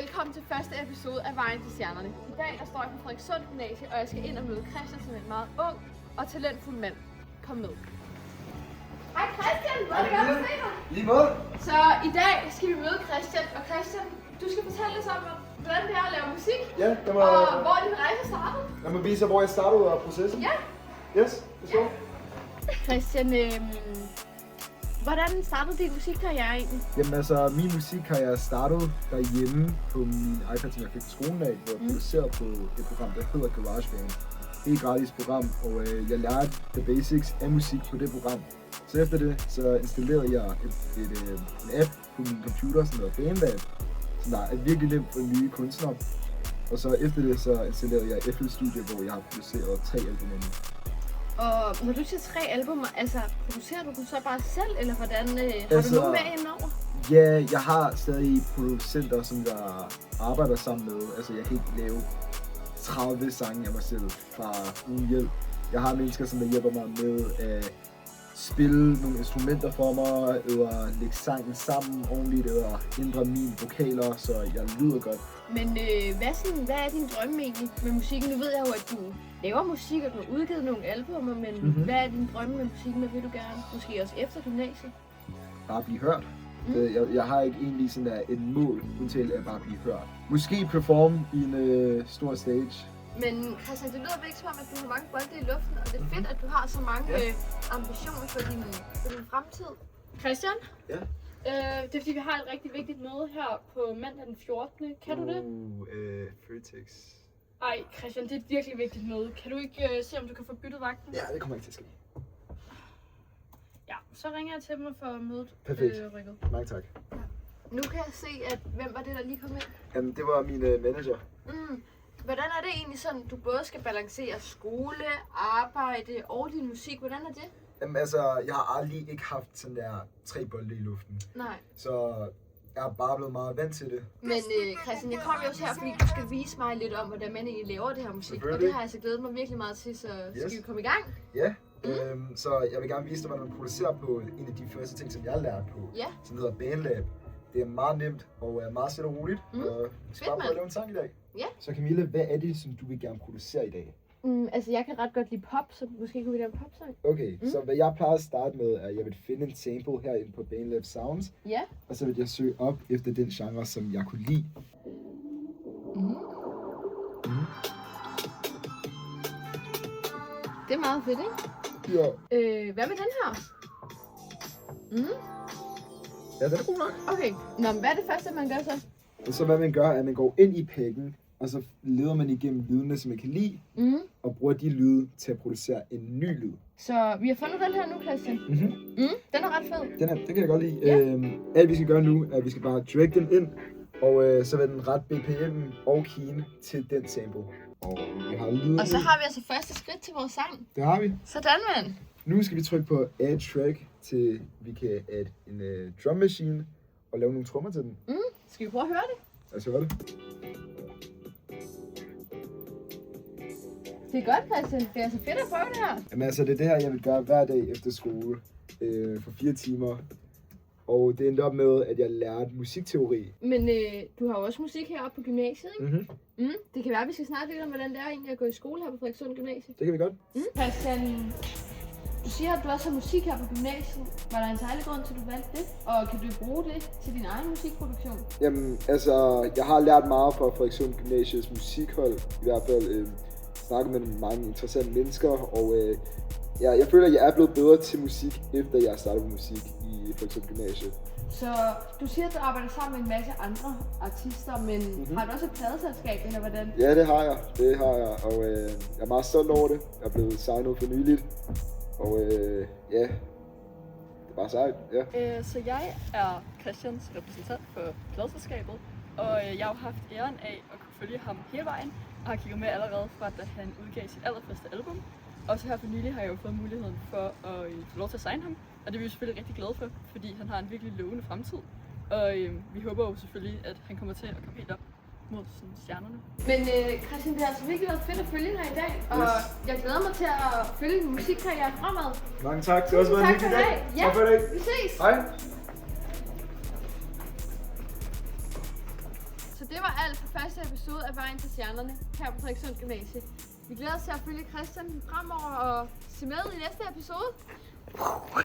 velkommen til første episode af Vejen til Stjernerne. I dag står jeg på Frederikssund Gymnasie, og jeg skal ind og møde Christian som en meget ung og talentfuld mand. Kom med. Hej Christian, hvor er det godt at se dig? Lige måde. Så i dag skal vi møde Christian, og Christian, du skal fortælle os om, hvordan det er at lave musik, Ja, og hvor din rejse startede. lad mig vise, hvor jeg startede af processen. Ja. Yes, det står. Christian, hvordan startede din musikkarriere egentlig? Jamen altså, min musikkarriere startede derhjemme på min iPad, som jeg fik til skolen af, hvor jeg producerede på et program, der hedder GarageBand. Det er et gratis program, og jeg lærte the basics af musik på det program. Så efter det, så installerede jeg en app på min computer, som hedder BandLab, som der er virkelig nemt for nye kunstnere. Og så efter det, så installerede jeg FL Studio, hvor jeg har produceret 3 albummer nu. Og når du siger 3 albumer, altså producerer du dem så bare selv, eller hvordan har Altså, du nogen med indover? Ja, jeg har stadig producenter, som jeg arbejder sammen med. Altså, jeg kan ikke lave 30 sange af mig selv fra uden hjælp. Jeg har mennesker, som der hjælper mig med at spille nogle instrumenter for mig, eller lægge sangen sammen ordentligt, eller ændre mine vokaler, så jeg lyder godt. Men hvad er din drømme egentlig med musikken? Nu ved jeg jo, at du laver musik, og du har udgivet nogle albumer, men hvad er din drømme med musikken? Hvad vil du gerne? Måske også efter gymnasiet? Bare blive hørt. Jeg har ikke egentlig sådan der et mål, undtagen at bare blive hørt. Måske performe i en stor stage. Men Christian, det lyder virkelig som om, at du har mange bolde i luften, og det er fedt, at du har så mange ambitioner for din fremtid. Christian? Ja? Det er fordi, vi har et rigtig vigtigt møde her på mandag den 14. Kan du det? Føtex. Ej, Christian, det er et virkelig vigtigt møde. Kan du ikke se, om du kan få byttet vagten? Ja, det kommer ikke til at ske. Ja, så ringer jeg til dem og får mødet rykket. Mange tak. Ja. Nu kan jeg se, at hvem var det, der lige kom ind? Jamen, det var min manager. Hvordan er det egentlig sådan, du både skal balancere skole, arbejde og din musik? Hvordan er det? Jamen altså, jeg har aldrig ikke haft sådan der 3 bolde i luften. Nej. Så jeg er bare blevet meget vant til det. Men Christian, jeg kom jo også her, fordi du skal vise mig lidt om, hvordan man egentlig laver det her musik. Og det har jeg så glædet mig virkelig meget til, så skal vi komme i gang? Ja, så jeg vil gerne vise dig, hvordan man producerer på en af de første ting, som jeg lærte på. Ja. Som hedder BandLab. Det er meget nemt og meget stille og roligt. Og jeg skal bare prøve at lave en sang i dag. Ja. Så Camille, hvad er det, som du vil gerne producere i dag? Altså, jeg kan ret godt lide pop, så måske kunne vi lave en popsang. Okay, så hvad jeg plejer at starte med, er, at jeg vil finde en sample herinde på BandLab Sounds. Ja. Og så vil jeg søge op efter den genre, som jeg kunne lide. Det er meget fedt, ikke? Ja. Hvad med den her? Ja, den er god nok. Okay. Nå, men hvad er det første, man gør så? Og så hvad man gør, er, at man går ind i pækken, og så leder man igennem lydene, som man kan lide, og bruger de lyde til at producere en ny lyd. Så vi har fundet den her nu, Christian. Den er ret fed. Den kan jeg godt lide. Ja. Alt vi skal gøre nu, er, at vi skal bare drag den ind, og så vil den ret BPM og keyen til den sample. Og vi har lyden. Og så har vi altså første skridt til vores sang. Det har vi. Sådan, mand. Nu skal vi trykke på Add Track, til vi kan add en drum machine og lave nogle trommer til den. Skal vi prøve at høre det? Lad os høre det. Det er godt, Christian. Det er altså fedt at prøve det her. Jamen altså, det er det her, jeg vil gøre hver dag efter skole for 4 timer. Og det endte op med, at jeg lærte musikteori. Men du har jo også musik heroppe på gymnasiet, ikke? Det kan være, at vi skal snakke lidt om, hvordan det er egentlig at gå i skole her på Frederikssund Gymnasie. Det kan vi godt. Christian, du siger, at du også har musik her på gymnasiet. Var der en særlig grund til, at du valgte det? Og kan du bruge det til din egen musikproduktion? Jamen, altså, jeg har lært meget fra Frederikssund Gymnasiets musikhold. I hvert fald snakket med mange interessante mennesker. Og jeg føler, at jeg er blevet bedre til musik, efter jeg startede med musik i Frederikssund Gymnasiet. Så du siger, at du arbejder sammen med en masse andre artister, men har du også et pladeselskab, eller hvordan? Ja, det har jeg. Og jeg er meget stolt over det. Jeg er blevet signet for nyligt. Og ja, det er bare sejt, ja. Så jeg er Christians repræsentant for pladeselskabet, og jeg har haft æren af at kunne følge ham hele vejen, og har kigget med allerede fra, da han udgav sit allerførste album. Og så her for nylig har jeg jo fået muligheden for at få lov til at signe ham, og det er vi jo selvfølgelig rigtig glade for, fordi han har en virkelig lovende fremtid. Og vi håber jo selvfølgelig, at han kommer til at komme helt op mod sådan stjernerne. Men Christian, det har altså virkelig været fedt at følge dig i dag, og jeg glæder mig til at følge din musikkarriere fremad. Mange tak. Det har også været en hyggelig dag. Ja, tak for i dag. Vi ses. Hej. Så det var alt for første episode af Vejen til Stjernerne her på Frederikssund Gymnasie. Vi glæder os til at følge Christian fremover og se med i næste episode.